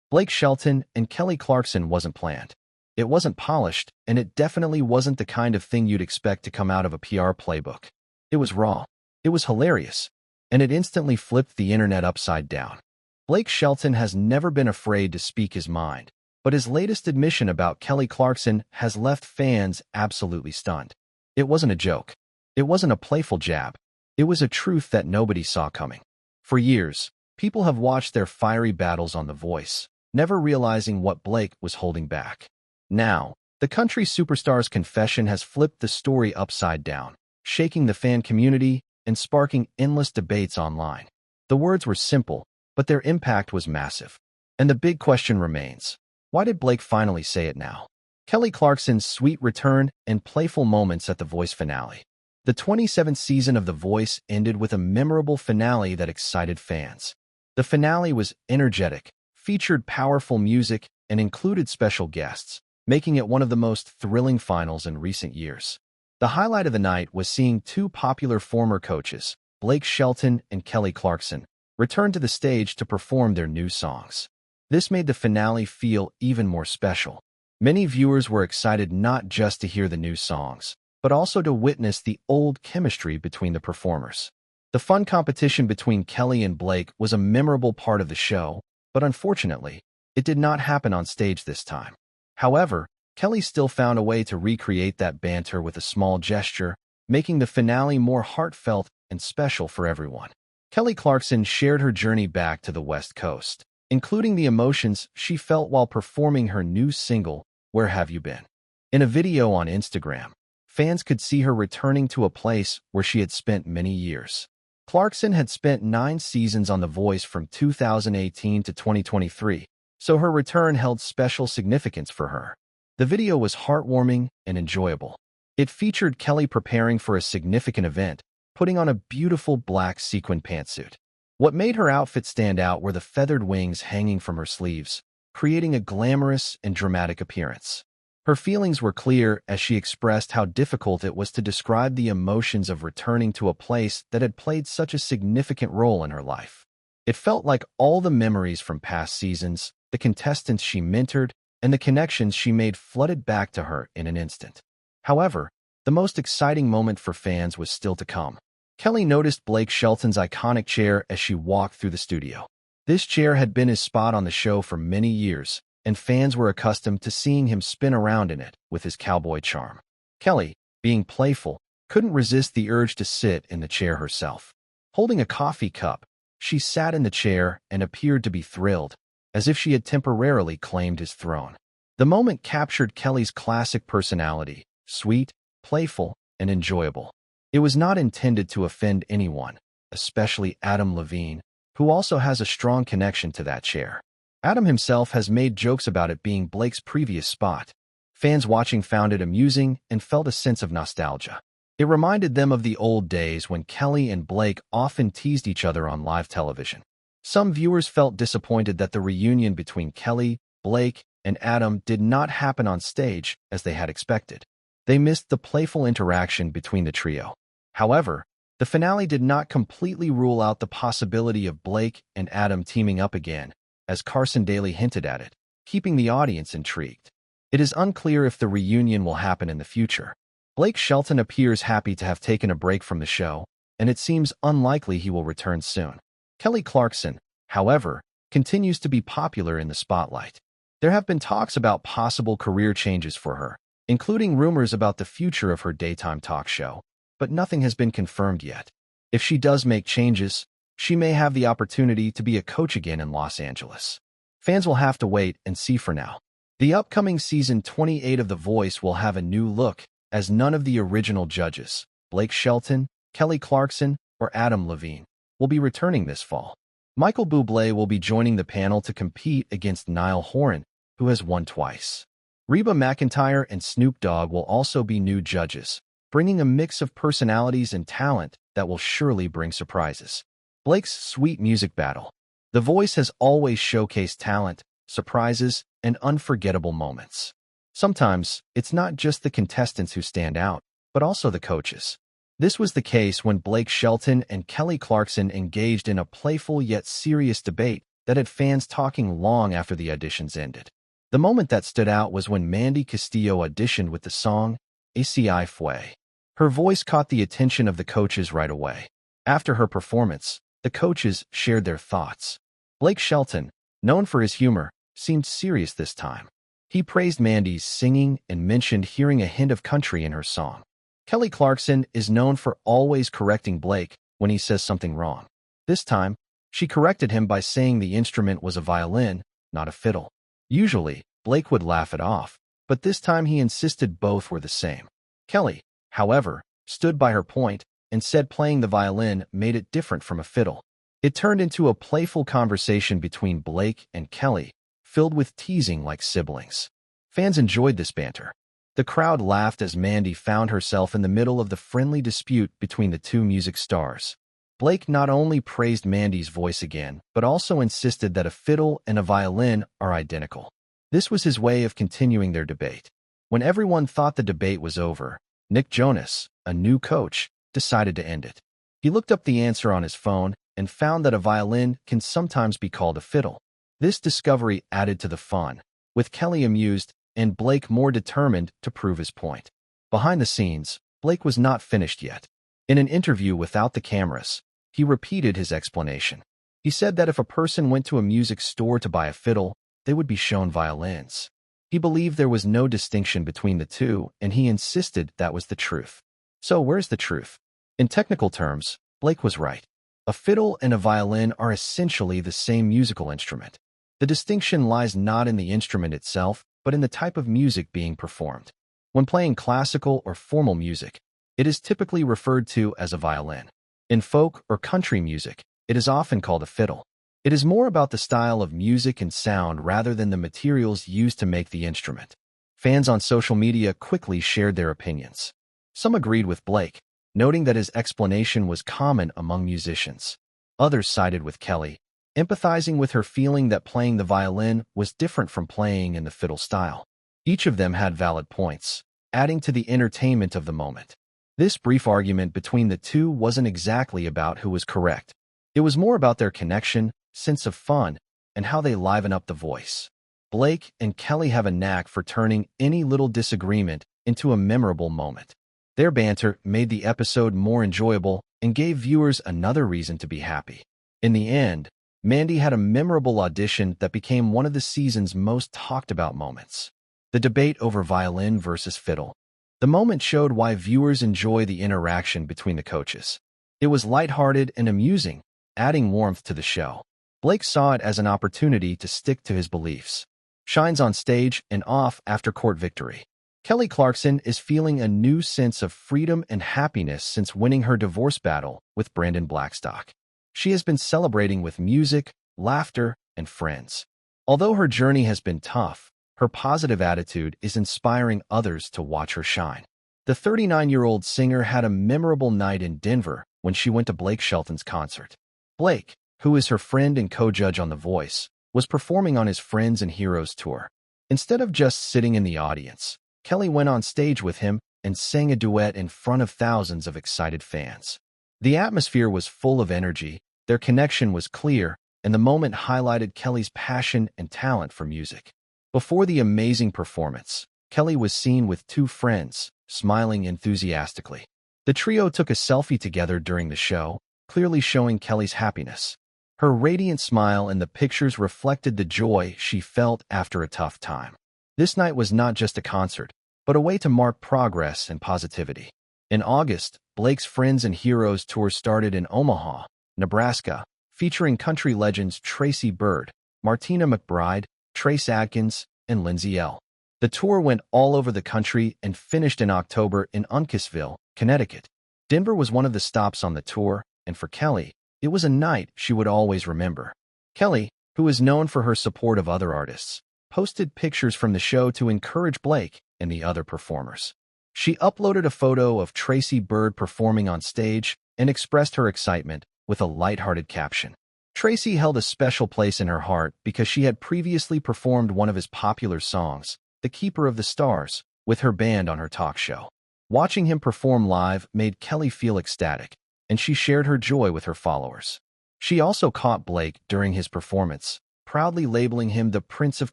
Blake Shelton and Kelly Clarkson wasn't planned. It wasn't polished, and it definitely wasn't the kind of thing you'd expect to come out of a PR playbook. It was raw. It was hilarious. And it instantly flipped the internet upside down. Blake Shelton has never been afraid to speak his mind, but his latest admission about Kelly Clarkson has left fans absolutely stunned. It wasn't a joke. It wasn't a playful jab. It was a truth that nobody saw coming. For years, people have watched their fiery battles on The Voice, never realizing what Blake was holding back. Now, the country superstar's confession has flipped the story upside down, shaking the fan community and sparking endless debates online. The words were simple, but their impact was massive. And the big question remains, why did Blake finally say it now? Kelly Clarkson's sweet return and playful moments at The Voice finale. The 27th season of The Voice ended with a memorable finale that excited fans. The finale was energetic, featured powerful music, and included special guests, making it one of the most thrilling finals in recent years. The highlight of the night was seeing two popular former coaches, Blake Shelton and Kelly Clarkson, return to the stage to perform their new songs. This made the finale feel even more special. Many viewers were excited not just to hear the new songs, but also to witness the old chemistry between the performers. The fun competition between Kelly and Blake was a memorable part of the show, but unfortunately, it did not happen on stage this time. However, Kelly still found a way to recreate that banter with a small gesture, making the finale more heartfelt and special for everyone. Kelly Clarkson shared her journey back to the West Coast, including the emotions she felt while performing her new single, Where Have You Been? In a video on Instagram, fans could see her returning to a place where she had spent many years. Clarkson had spent 9 seasons on The Voice from 2018 to 2023, so her return held special significance for her. The video was heartwarming and enjoyable. It featured Kelly preparing for a significant event, putting on a beautiful black sequin pantsuit. What made her outfit stand out were the feathered wings hanging from her sleeves, creating a glamorous and dramatic appearance. Her feelings were clear as she expressed how difficult it was to describe the emotions of returning to a place that had played such a significant role in her life. It felt like all the memories from past seasons, the contestants she mentored, and the connections she made flooded back to her in an instant. However, the most exciting moment for fans was still to come. Kelly noticed Blake Shelton's iconic chair as she walked through the studio. This chair had been his spot on the show for many years, and fans were accustomed to seeing him spin around in it with his cowboy charm. Kelly, being playful, couldn't resist the urge to sit in the chair herself. Holding a coffee cup, she sat in the chair and appeared to be thrilled, as if she had temporarily claimed his throne. The moment captured Kelly's classic personality, sweet, playful, and enjoyable. It was not intended to offend anyone, especially Adam Levine, who also has a strong connection to that chair. Adam himself has made jokes about it being Blake's previous spot. Fans watching found it amusing and felt a sense of nostalgia. It reminded them of the old days when Kelly and Blake often teased each other on live television. Some viewers felt disappointed that the reunion between Kelly, Blake, and Adam did not happen on stage as they had expected. They missed the playful interaction between the trio. However, the finale did not completely rule out the possibility of Blake and Adam teaming up again, as Carson Daly hinted at it, keeping the audience intrigued. It is unclear if the reunion will happen in the future. Blake Shelton appears happy to have taken a break from the show, and it seems unlikely he will return soon. Kelly Clarkson, however, continues to be popular in the spotlight. There have been talks about possible career changes for her, including rumors about the future of her daytime talk show, but nothing has been confirmed yet. If she does make changes, she may have the opportunity to be a coach again in Los Angeles. Fans will have to wait and see for now. The upcoming season 28 of The Voice will have a new look, as none of the original judges, Blake Shelton, Kelly Clarkson, or Adam Levine, will be returning this fall. Michael Bublé will be joining the panel to compete against Niall Horan, who has won twice. Reba McEntire and Snoop Dogg will also be new judges, bringing a mix of personalities and talent that will surely bring surprises. Blake's sweet music battle. The Voice has always showcased talent, surprises, and unforgettable moments. Sometimes, it's not just the contestants who stand out, but also the coaches. This was the case when Blake Shelton and Kelly Clarkson engaged in a playful yet serious debate that had fans talking long after the auditions ended. The moment that stood out was when Mandy Castillo auditioned with the song ACI Fue. Her voice caught the attention of the coaches right away. After her performance, the coaches shared their thoughts. Blake Shelton, known for his humor, seemed serious this time. He praised Mandy's singing and mentioned hearing a hint of country in her song. Kelly Clarkson is known for always correcting Blake when he says something wrong. This time, she corrected him by saying the instrument was a violin, not a fiddle. Usually, Blake would laugh it off, but this time he insisted both were the same. Kelly, however, stood by her point and said playing the violin made it different from a fiddle. It turned into a playful conversation between Blake and Kelly, filled with teasing like siblings. Fans enjoyed this banter. The crowd laughed as Mandy found herself in the middle of the friendly dispute between the two music stars. Blake not only praised Mandy's voice again, but also insisted that a fiddle and a violin are identical. This was his way of continuing their debate. When everyone thought the debate was over, Nick Jonas, a new coach, decided to end it. He looked up the answer on his phone and found that a violin can sometimes be called a fiddle. This discovery added to the fun, with Kelly amused and Blake more determined to prove his point. Behind the scenes, Blake was not finished yet. In an interview without the cameras, he repeated his explanation. He said that if a person went to a music store to buy a fiddle, they would be shown violins. He believed there was no distinction between the two, and he insisted that was the truth. So where's the truth? In technical terms, Blake was right. A fiddle and a violin are essentially the same musical instrument. The distinction lies not in the instrument itself, but in the type of music being performed. When playing classical or formal music, it is typically referred to as a violin. In folk or country music, it is often called a fiddle. It is more about the style of music and sound rather than the materials used to make the instrument. Fans on social media quickly shared their opinions. Some agreed with Blake, noting that his explanation was common among musicians. Others sided with Kelly, empathizing with her feeling that playing the violin was different from playing in the fiddle style. Each of them had valid points, adding to the entertainment of the moment. This brief argument between the two wasn't exactly about who was correct. It was more about their connection, sense of fun, and how they liven up the voice. Blake and Kelly have a knack for turning any little disagreement into a memorable moment. Their banter made the episode more enjoyable and gave viewers another reason to be happy. In the end, Mandy had a memorable audition that became one of the season's most talked about moments. The debate over violin versus fiddle. The moment showed why viewers enjoy the interaction between the coaches. It was lighthearted and amusing, adding warmth to the show. Blake saw it as an opportunity to stick to his beliefs. Shines on stage and off after court victory. Kelly Clarkson is feeling a new sense of freedom and happiness since winning her divorce battle with Brandon Blackstock. She has been celebrating with music, laughter, and friends. Although her journey has been tough, her positive attitude is inspiring others to watch her shine. The 39-year-old singer had a memorable night in Denver when she went to Blake Shelton's concert. Blake, who is her friend and co-judge on The Voice, was performing on his Friends and Heroes tour. Instead of just sitting in the audience, Kelly went on stage with him and sang a duet in front of thousands of excited fans. The atmosphere was full of energy, their connection was clear, and the moment highlighted Kelly's passion and talent for music. Before the amazing performance, Kelly was seen with two friends, smiling enthusiastically. The trio took a selfie together during the show, clearly showing Kelly's happiness. Her radiant smile in the pictures reflected the joy she felt after a tough time. This night was not just a concert, but a way to mark progress and positivity. In August, Blake's Friends and Heroes tour started in Omaha, Nebraska, featuring country legends Tracy Byrd, Martina McBride, Trace Adkins, and Lindsay Ell. The tour went all over the country and finished in October in Uncasville, Connecticut. Denver was one of the stops on the tour, and for Kelly, it was a night she would always remember. Kelly, who is known for her support of other artists, posted pictures from the show to encourage Blake and the other performers. She uploaded a photo of Tracy Byrd performing on stage and expressed her excitement with a lighthearted caption. Tracy held a special place in her heart because she had previously performed one of his popular songs, The Keeper of the Stars, with her band on her talk show. Watching him perform live made Kelly feel ecstatic, and she shared her joy with her followers. She also caught Blake during his performance, proudly labeling him the Prince of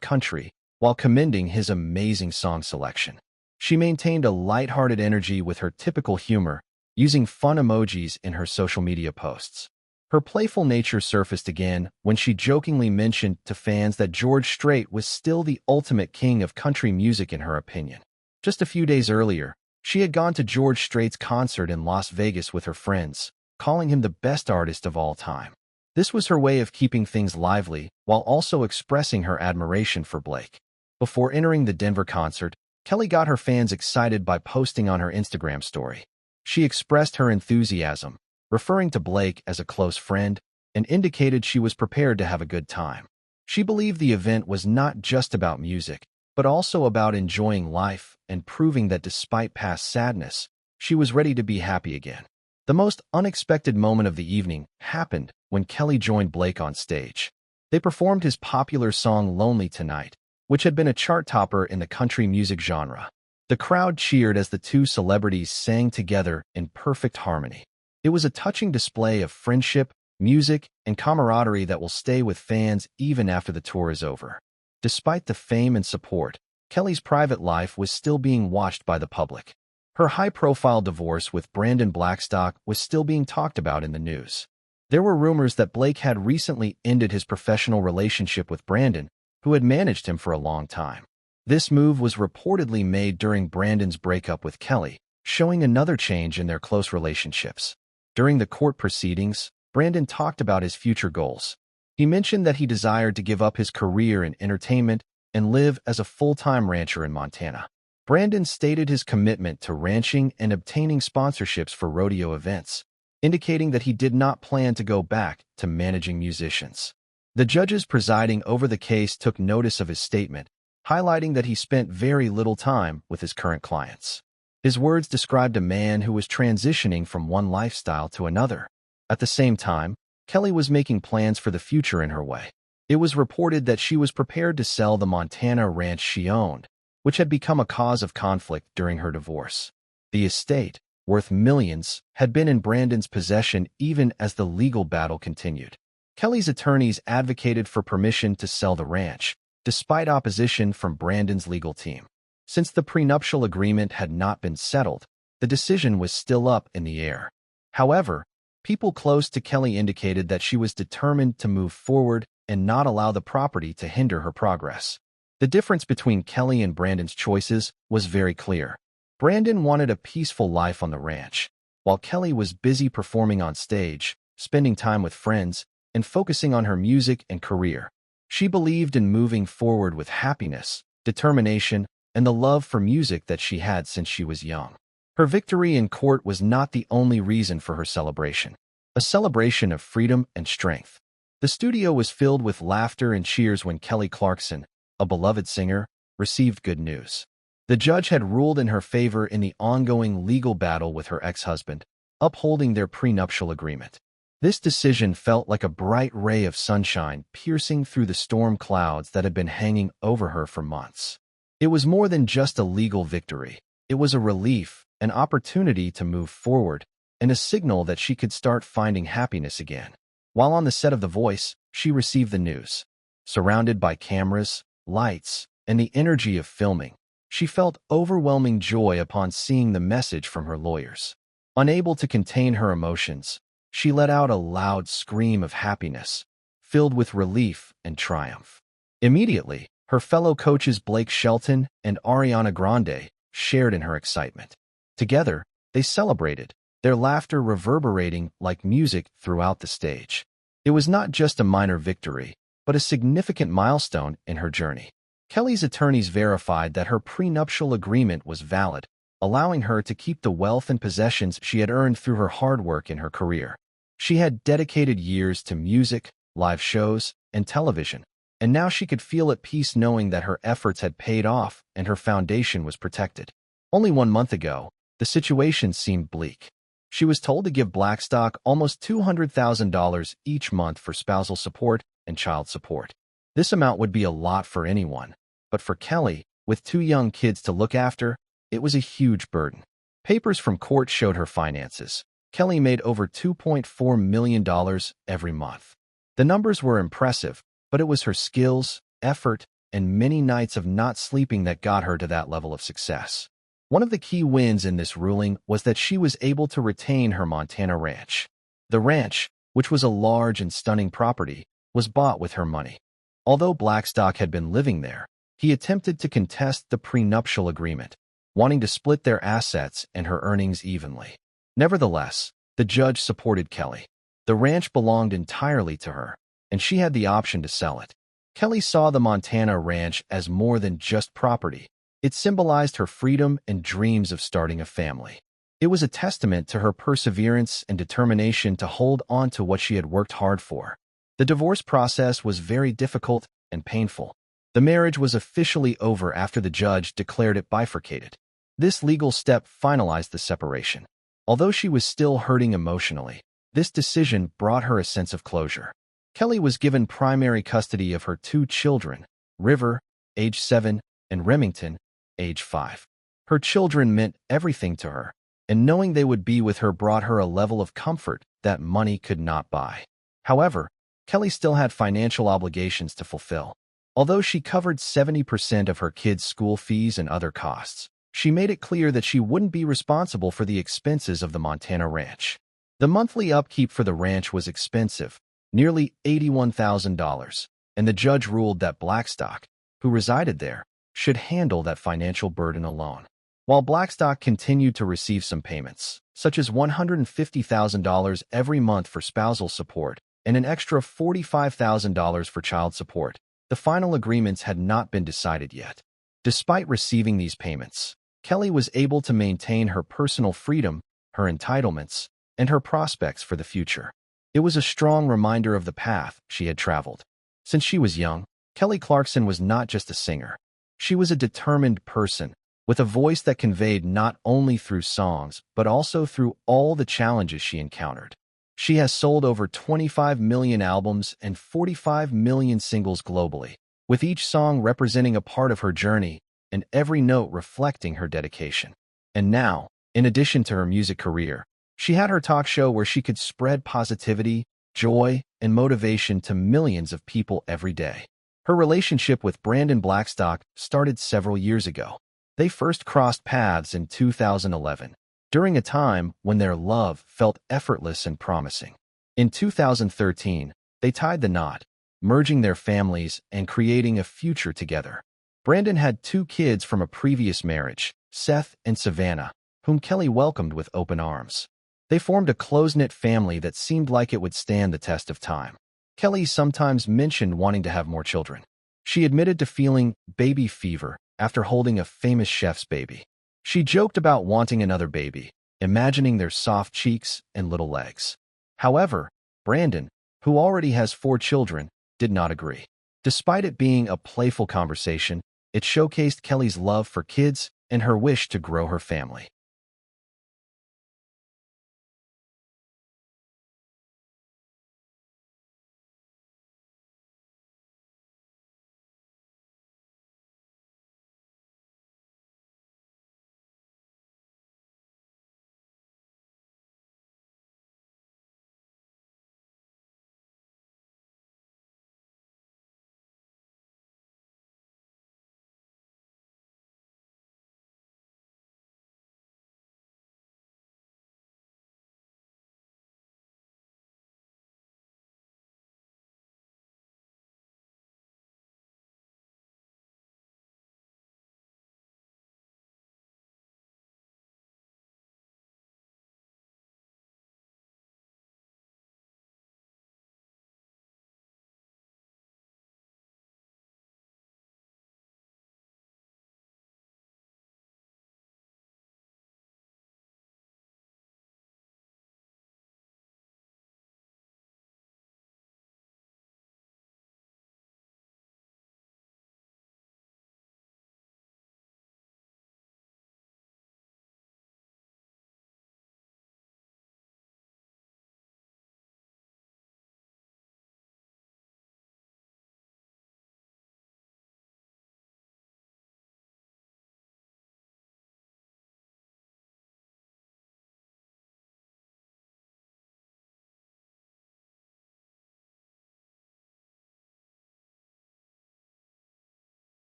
Country while commending his amazing song selection. She maintained a lighthearted energy with her typical humor, using fun emojis in her social media posts. Her playful nature surfaced again when she jokingly mentioned to fans that George Strait was still the ultimate king of country music in her opinion. Just a few days earlier, she had gone to George Strait's concert in Las Vegas with her friends, calling him the best artist of all time. This was her way of keeping things lively while also expressing her admiration for Blake. Before entering the Denver concert, Kelly got her fans excited by posting on her Instagram story. She expressed her enthusiasm, referring to Blake as a close friend, and indicated she was prepared to have a good time. She believed the event was not just about music, but also about enjoying life and proving that despite past sadness, she was ready to be happy again. The most unexpected moment of the evening happened when Kelly joined Blake on stage. They performed his popular song Lonely Tonight, which had been a chart topper in the country music genre. The crowd cheered as the two celebrities sang together in perfect harmony. It was a touching display of friendship, music, and camaraderie that will stay with fans even after the tour is over. Despite the fame and support, Kelly's private life was still being watched by the public. Her high-profile divorce with Brandon Blackstock was still being talked about in the news. There were rumors that Blake had recently ended his professional relationship with Brandon, who had managed him for a long time. This move was reportedly made during Brandon's breakup with Kelly, showing another change in their close relationships. During the court proceedings, Brandon talked about his future goals. He mentioned that he desired to give up his career in entertainment and live as a full-time rancher in Montana. Brandon stated his commitment to ranching and obtaining sponsorships for rodeo events, indicating that he did not plan to go back to managing musicians. The judges presiding over the case took notice of his statement, highlighting that he spent very little time with his current clients. His words described a man who was transitioning from one lifestyle to another. At the same time, Kelly was making plans for the future in her way. It was reported that she was prepared to sell the Montana ranch she owned, which had become a cause of conflict during her divorce. The estate, worth millions, had been in Brandon's possession even as the legal battle continued. Kelly's attorneys advocated for permission to sell the ranch, despite opposition from Brandon's legal team. Since the prenuptial agreement had not been settled, the decision was still up in the air. However, people close to Kelly indicated that she was determined to move forward and not allow the property to hinder her progress. The difference between Kelly and Brandon's choices was very clear. Brandon wanted a peaceful life on the ranch, while Kelly was busy performing on stage, spending time with friends, and focusing on her music and career. She believed in moving forward with happiness, determination, and the love for music that she had since she was young. Her victory in court was not the only reason for her celebration, a celebration of freedom and strength. The studio was filled with laughter and cheers when Kelly Clarkson, a beloved singer, received good news. The judge had ruled in her favor in the ongoing legal battle with her ex-husband, upholding their prenuptial agreement. This decision felt like a bright ray of sunshine piercing through the storm clouds that had been hanging over her for months. It was more than just a legal victory. It was a relief, an opportunity to move forward, and a signal that she could start finding happiness again. While on the set of The Voice, she received the news. Surrounded by cameras, lights, and the energy of filming, she felt overwhelming joy upon seeing the message from her lawyers. Unable to contain her emotions, she let out a loud scream of happiness, filled with relief and triumph. Immediately, her fellow coaches Blake Shelton and Ariana Grande shared in her excitement. Together, they celebrated, their laughter reverberating like music throughout the stage. It was not just a minor victory, but a significant milestone in her journey. Kelly's attorneys verified that her prenuptial agreement was valid, allowing her to keep the wealth and possessions she had earned through her hard work in her career. She had dedicated years to music, live shows, and television, and now she could feel at peace knowing that her efforts had paid off and her foundation was protected. Only 1 month ago, the situation seemed bleak. She was told to give Blackstock almost $200,000 each month for spousal support and child support. This amount would be a lot for anyone, but for Kelly, with 2 young kids to look after, it was a huge burden. Papers from court showed her finances. Kelly made over $2.4 million every month. The numbers were impressive, but it was her skills, effort, and many nights of not sleeping that got her to that level of success. One of the key wins in this ruling was that she was able to retain her Montana ranch. The ranch, which was a large and stunning property, was bought with her money. Although Blackstock had been living there, he attempted to contest the prenuptial agreement, wanting to split their assets and her earnings evenly. Nevertheless, the judge supported Kelly. The ranch belonged entirely to her, and she had the option to sell it. Kelly saw the Montana ranch as more than just property. It symbolized her freedom and dreams of starting a family. It was a testament to her perseverance and determination to hold on to what she had worked hard for. The divorce process was very difficult and painful. The marriage was officially over after the judge declared it bifurcated. This legal step finalized the separation. Although she was still hurting emotionally, this decision brought her a sense of closure. Kelly was given primary custody of her two children, River, age 7, and Remington, age 5. Her children meant everything to her, and knowing they would be with her brought her a level of comfort that money could not buy. However, Kelly still had financial obligations to fulfill. Although she covered 70% of her kids' school fees and other costs, she made it clear that she wouldn't be responsible for the expenses of the Montana ranch. The monthly upkeep for the ranch was expensive, nearly $81,000, and the judge ruled that Blackstock, who resided there, should handle that financial burden alone. While Blackstock continued to receive some payments, such as $150,000 every month for spousal support and an extra $45,000 for child support, the final agreements had not been decided yet. Despite receiving these payments, Kelly was able to maintain her personal freedom, her entitlements, and her prospects for the future. It was a strong reminder of the path she had traveled. Since she was young, Kelly Clarkson was not just a singer. She was a determined person, with a voice that conveyed not only through songs, but also through all the challenges she encountered. She has sold over 25 million albums and 45 million singles globally, with each song representing a part of her journey and every note reflecting her dedication. And now, in addition to her music career, she had her talk show where she could spread positivity, joy, and motivation to millions of people every day. Her relationship with Brandon Blackstock started several years ago. They first crossed paths in 2011, during a time when their love felt effortless and promising. In 2013, they tied the knot, merging their families and creating a future together. Brandon had 2 kids from a previous marriage, Seth and Savannah, whom Kelly welcomed with open arms. They formed a close-knit family that seemed like it would stand the test of time. Kelly sometimes mentioned wanting to have more children. She admitted to feeling baby fever after holding a famous chef's baby. She joked about wanting another baby, imagining their soft cheeks and little legs. However, Brandon, who already has 4 children, did not agree. Despite it being a playful conversation, it showcased Kelly's love for kids and her wish to grow her family.